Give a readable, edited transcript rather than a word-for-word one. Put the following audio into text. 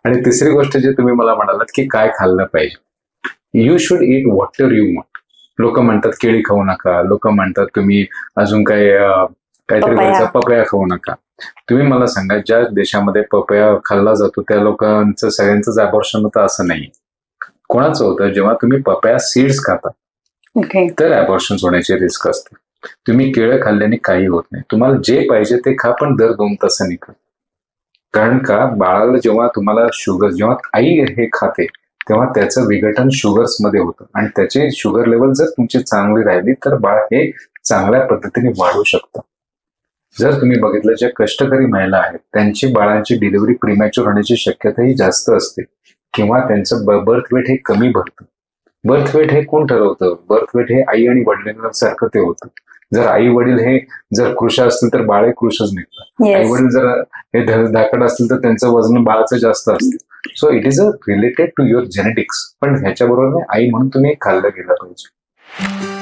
आणि तिसरी गोष्ट जी तुम्ही मला म्हणालात की काय खाल्लं पाहिजे, you should eat what ever you want. लोक म्हणतात केळी खाऊ नका, लोक म्हणतात तुम्ही अजून काहीतरी वरचा पपया खाऊ नका. तुम्ही मला सांगा, ज्या देशामध्ये पपया खाल्ला जातो त्या लोकांचं सगळ्यांचंच अबॉर्शन होतं असं नाही. कोणाचं होतं, जेव्हा तुम्ही पपया सीड्स खाता तर अबॉर्शन होण्याची रिस्क असते. तुम्ही केळं खाल्ल्याने काही होत नाही. तुम्हाला जे पाहिजे ते खा, पण दर 2 तासांनी खा. कारण का, बाळाला जेव्हा तुम्हाला शुगर, जेव्हा आई हे खाते तेव्हा त्याचं विघटन शुगर्स मध्ये होतं आणि त्याची शुगर लेवल जर तुमची चांगली राहिली तर बाळ हे चांगल्या पद्धतीने वाढू शकतं. जर तुम्ही बघितलं, ज्या कष्टकरी महिला आहेत त्यांची बाळांची डिलिव्हरी प्रीमॅच्युअर होण्याची शक्यता ही जास्त असते किंवा त्यांचं बर्थ वेट हे कमी भरतं. बर्थ वेट हे कोण ठरवतं? बर्थ वेट हे आई आणि वडिलांसारखं ते होतं. जर आई वडील हे जर कृश असतील तर बाळ हे कृशच निघतं. आई वडील जर हे धाकड असतील तर त्यांचं वजन बाळाचं जास्त असतं. So it is a related to your genetics. पण ह्याच्याबरोबर आई म्हणून तुम्ही खाल्लं गेलं पाहिजे.